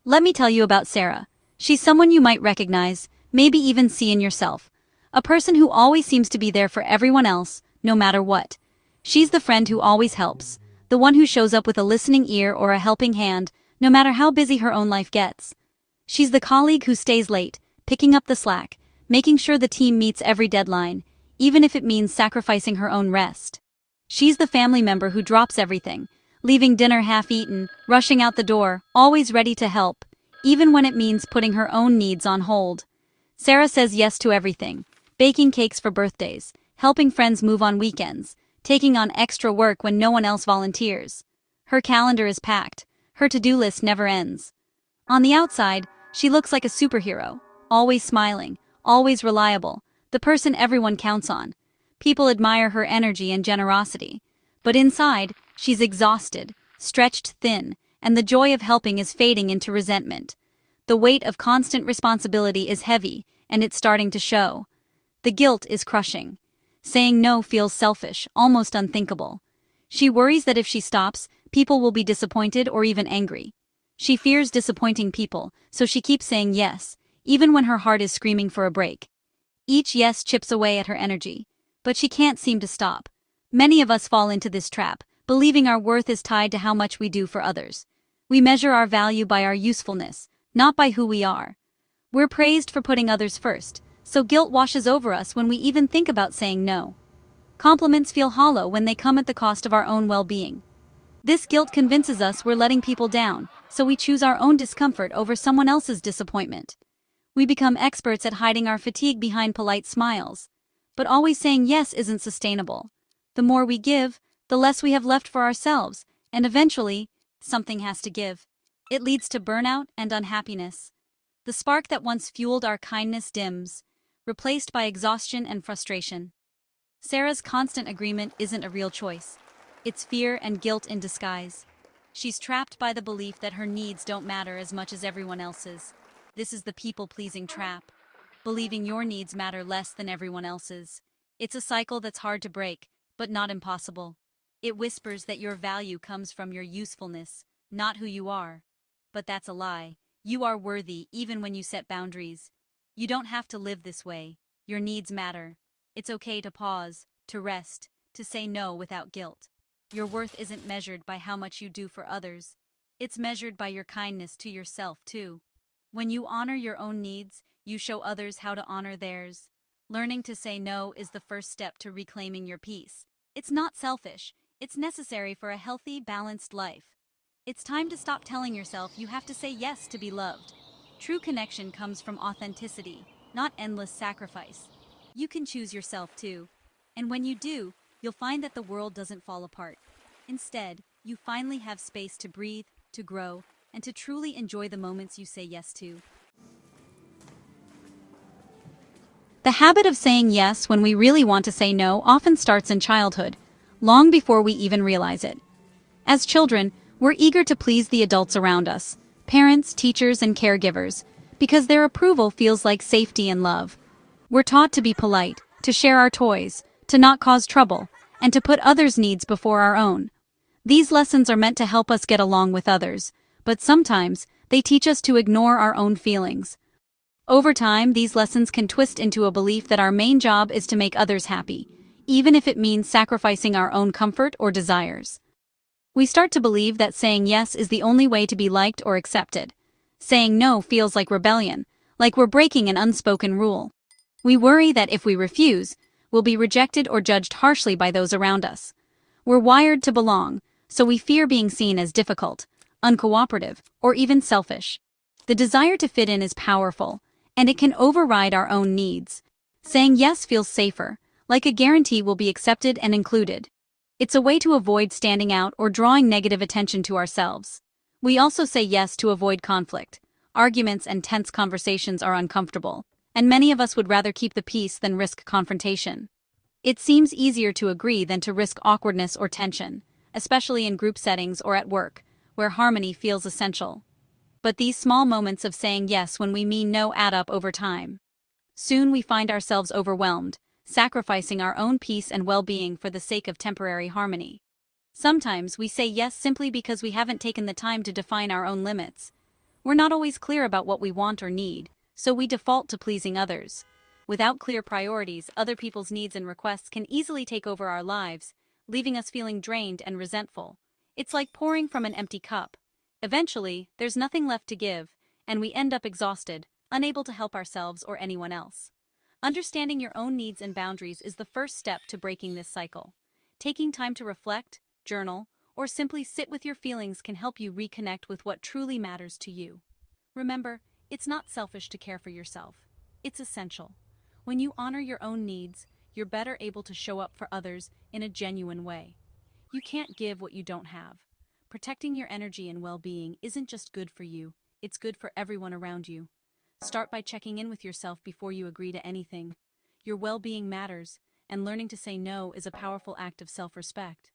Let me tell you about Sarah. She's someone you might recognize, maybe even see in yourself. A person who always seems to be there for everyone else, no matter what. She's the friend who always helps, the one who shows up with a listening ear or a helping hand, no matter how busy her own life gets. She's the colleague who stays late, picking up the slack, making sure the team meets every deadline, even if it means sacrificing her own rest. She's the family member who drops everything, leaving dinner half-eaten, rushing out the door, always ready to help, even when it means putting her own needs on hold. Sarah says yes to everything, baking cakes for birthdays, helping friends move on weekends, taking on extra work when no one else volunteers. Her calendar is packed, her to-do list never ends. On the outside, she looks like a superhero, always smiling, always reliable, the person everyone counts on. People admire her energy and generosity. But inside, she's exhausted, stretched thin, and the joy of helping is fading into resentment. The weight of constant responsibility is heavy, and it's starting to show. The guilt is crushing. Saying no feels selfish, almost unthinkable. She worries that if she stops, people will be disappointed or even angry. She fears disappointing people, so she keeps saying yes, even when her heart is screaming for a break. Each yes chips away at her energy, but she can't seem to stop. Many of us fall into this trap, believing our worth is tied to how much we do for others. We measure our value by our usefulness, not by who we are. We're praised for putting others first, so guilt washes over us when we even think about saying no. Compliments feel hollow when they come at the cost of our own well-being. This guilt convinces us we're letting people down, so we choose our own discomfort over someone else's disappointment. We become experts at hiding our fatigue behind polite smiles. But always saying yes isn't sustainable. The more we give, the less we have left for ourselves, and eventually, something has to give. It leads to burnout and unhappiness. The spark that once fueled our kindness dims, replaced by exhaustion and frustration. Sarah's constant agreement isn't a real choice. It's fear and guilt in disguise. She's trapped by the belief that her needs don't matter as much as everyone else's. This is the people-pleasing trap. Believing your needs matter less than everyone else's. It's a cycle that's hard to break, but not impossible. It whispers that your value comes from your usefulness, not who you are. But that's a lie. You are worthy even when you set boundaries. You don't have to live this way. Your needs matter. It's okay to pause, to rest, to say no without guilt. Your worth isn't measured by how much you do for others. It's measured by your kindness to yourself, too. When you honor your own needs, you show others how to honor theirs. Learning to say no is the first step to reclaiming your peace. It's not selfish. It's necessary for a healthy, balanced life. It's time to stop telling yourself you have to say yes to be loved. True connection comes from authenticity, not endless sacrifice. You can choose yourself too. And when you do, you'll find that the world doesn't fall apart. Instead, you finally have space to breathe, to grow, and to truly enjoy the moments you say yes to. The habit of saying yes when we really want to say no often starts in childhood, long before we even realize it. As children, we're eager to please the adults around us, parents, teachers, and caregivers, because their approval feels like safety and love. We're taught to be polite, to share our toys, to not cause trouble, and to put others' needs before our own. These lessons are meant to help us get along with others, but sometimes they teach us to ignore our own feelings. Over time, these lessons can twist into a belief that our main job is to make others happy, even if it means sacrificing our own comfort or desires. We start to believe that saying yes is the only way to be liked or accepted. Saying no feels like rebellion, like we're breaking an unspoken rule. We worry that if we refuse, we'll be rejected or judged harshly by those around us. We're wired to belong, so we fear being seen as difficult, uncooperative, or even selfish. The desire to fit in is powerful, and it can override our own needs. Saying yes feels safer, like a guarantee we'll be accepted and included. It's a way to avoid standing out or drawing negative attention to ourselves. We also say yes to avoid conflict. Arguments and tense conversations are uncomfortable, and many of us would rather keep the peace than risk confrontation. It seems easier to agree than to risk awkwardness or tension, especially in group settings or at work, where harmony feels essential. But these small moments of saying yes when we mean no add up over time. Soon we find ourselves overwhelmed, sacrificing our own peace and well-being for the sake of temporary harmony. Sometimes we say yes simply because we haven't taken the time to define our own limits. We're not always clear about what we want or need, so we default to pleasing others. Without clear priorities, other people's needs and requests can easily take over our lives, leaving us feeling drained and resentful. It's like pouring from an empty cup. Eventually, there's nothing left to give, and we end up exhausted, unable to help ourselves or anyone else. Understanding your own needs and boundaries is the first step to breaking this cycle. Taking time to reflect, journal, or simply sit with your feelings can help you reconnect with what truly matters to you. Remember, it's not selfish to care for yourself. It's essential. When you honor your own needs, you're better able to show up for others in a genuine way. You can't give what you don't have. Protecting your energy and well-being isn't just good for you, it's good for everyone around you. Start by checking in with yourself before you agree to anything. Your well-being matters, and learning to say no is a powerful act of self-respect.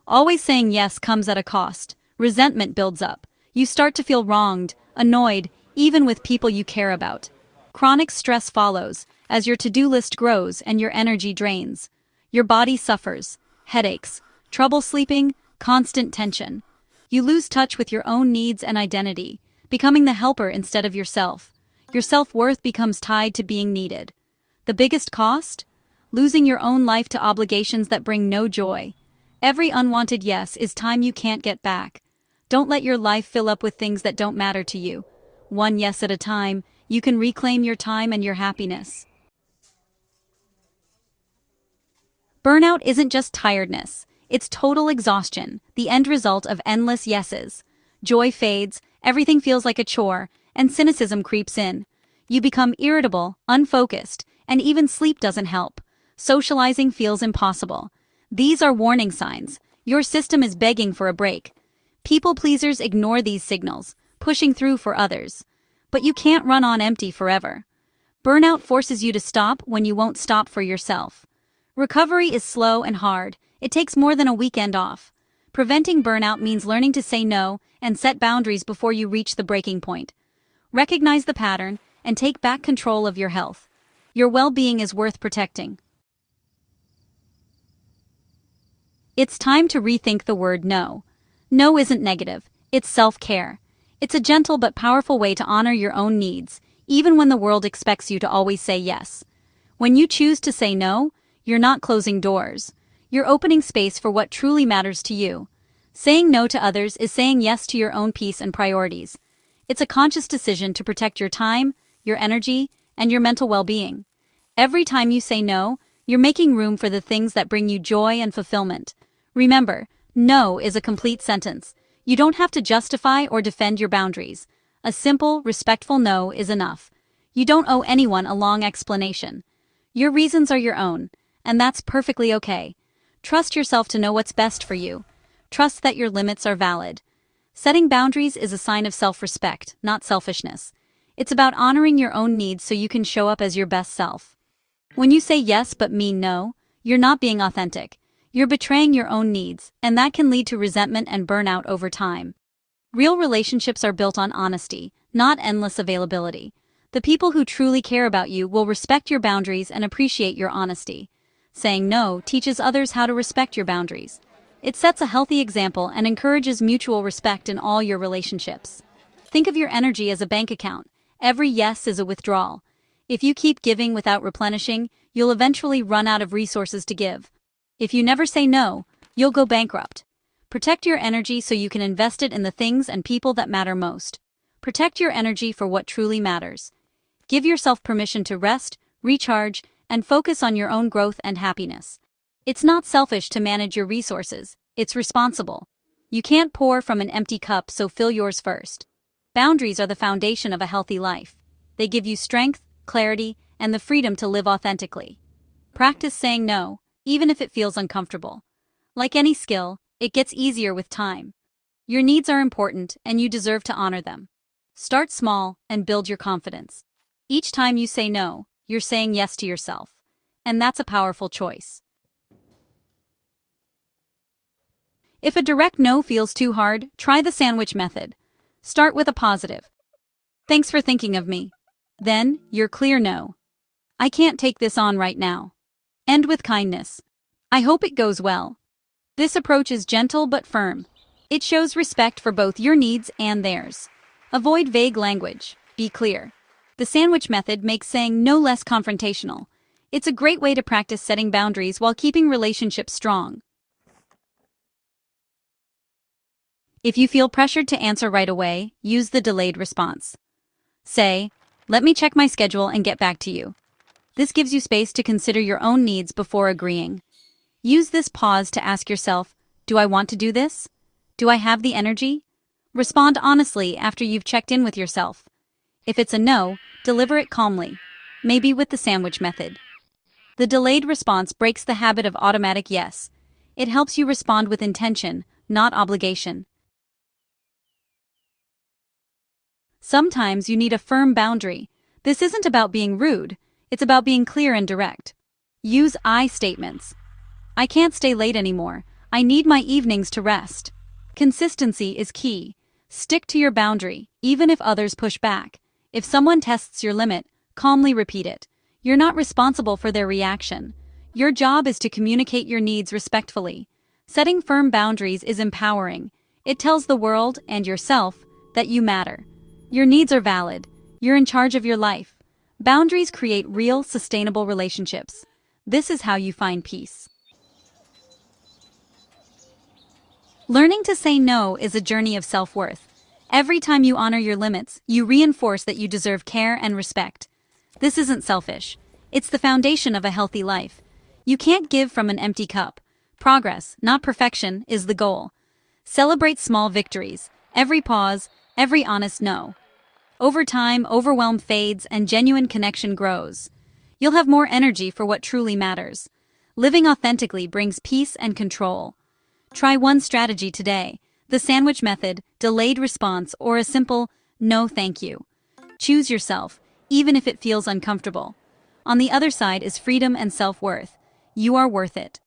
Always saying yes comes at a cost. Resentment builds up. You start to feel wronged, annoyed, even with people you care about. Chronic stress follows, as your to-do list grows and your energy drains. Your body suffers, headaches, trouble sleeping, constant tension. You lose touch with your own needs and identity, becoming the helper instead of yourself. Your self-worth becomes tied to being needed. The biggest cost? Losing your own life to obligations that bring no joy. Every unwanted yes is time you can't get back. Don't let your life fill up with things that don't matter to you. One yes at a time, you can reclaim your time and your happiness. Burnout isn't just tiredness, it's total exhaustion, the end result of endless yeses. Joy fades, everything feels like a chore, and cynicism creeps in. You become irritable, unfocused, and even sleep doesn't help. Socializing feels impossible. These are warning signs. Your system is begging for a break. People pleasers ignore these signals, pushing through for others. But you can't run on empty forever. Burnout forces you to stop when you won't stop for yourself. Recovery is slow and hard. It takes more than a weekend off. Preventing burnout means learning to say no and set boundaries before you reach the breaking point. Recognize the pattern and take back control of your health. Your well-being is worth protecting. It's time to rethink the word no. No isn't negative, it's self-care. It's a gentle but powerful way to honor your own needs, even when the world expects you to always say yes. When you choose to say no, you're not closing doors. You're opening space for what truly matters to you. Saying no to others is saying yes to your own peace and priorities. It's a conscious decision to protect your time, your energy, and your mental well-being. Every time you say no, you're making room for the things that bring you joy and fulfillment. Remember, no is a complete sentence. You don't have to justify or defend your boundaries. A simple, respectful no is enough. You don't owe anyone a long explanation. Your reasons are your own, and that's perfectly okay. Trust yourself to know what's best for you. Trust that your limits are valid. Setting boundaries is a sign of self-respect, not selfishness. It's about honoring your own needs so you can show up as your best self. When you say yes but mean no, you're not being authentic. You're betraying your own needs, and that can lead to resentment and burnout over time. Real relationships are built on honesty, not endless availability. The people who truly care about you will respect your boundaries and appreciate your honesty. Saying no teaches others how to respect your boundaries. It sets a healthy example and encourages mutual respect in all your relationships. Think of your energy as a bank account. Every yes is a withdrawal. If you keep giving without replenishing, you'll eventually run out of resources to give. If you never say no, you'll go bankrupt. Protect your energy so you can invest it in the things and people that matter most. Protect your energy for what truly matters. Give yourself permission to rest, recharge, and focus on your own growth and happiness. It's not selfish to manage your resources, it's responsible. You can't pour from an empty cup, so fill yours first. Boundaries are the foundation of a healthy life. They give you strength, clarity, and the freedom to live authentically. Practice saying no, even if it feels uncomfortable. Like any skill, it gets easier with time. Your needs are important, and you deserve to honor them. Start small and build your confidence. Each time you say no, you're saying yes to yourself. And that's a powerful choice. If a direct no feels too hard, try the sandwich method. Start with a positive. Thanks for thinking of me. Then, your clear no. I can't take this on right now. End with kindness. I hope it goes well. This approach is gentle but firm. It shows respect for both your needs and theirs. Avoid vague language. Be clear. The sandwich method makes saying no less confrontational. It's a great way to practice setting boundaries while keeping relationships strong. If you feel pressured to answer right away, use the delayed response. Say, "Let me check my schedule and get back to you." This gives you space to consider your own needs before agreeing. Use this pause to ask yourself, "Do I want to do this? Do I have the energy?" Respond honestly after you've checked in with yourself. If it's a no, deliver it calmly, maybe with the sandwich method. The delayed response breaks the habit of automatic yes. It helps you respond with intention, not obligation. Sometimes you need a firm boundary. This isn't about being rude, it's about being clear and direct. Use I statements. "I can't stay late anymore. I need my evenings to rest." Consistency is key. Stick to your boundary, even if others push back. If someone tests your limit, calmly repeat it. You're not responsible for their reaction. Your job is to communicate your needs respectfully. Setting firm boundaries is empowering. It tells the world and yourself that you matter. Your needs are valid. You're in charge of your life. Boundaries create real, sustainable relationships. This is how you find peace. Learning to say no is a journey of self-worth. Every time you honor your limits, you reinforce that you deserve care and respect. This isn't selfish. It's the foundation of a healthy life. You can't give from an empty cup. Progress, not perfection, is the goal. Celebrate small victories. Every pause, every honest no. Over time, overwhelm fades and genuine connection grows. You'll have more energy for what truly matters. Living authentically brings peace and control. Try one strategy today: the sandwich method, delayed response, or a simple no thank you. Choose yourself, even if it feels uncomfortable. On the other side is freedom and self-worth. You are worth it.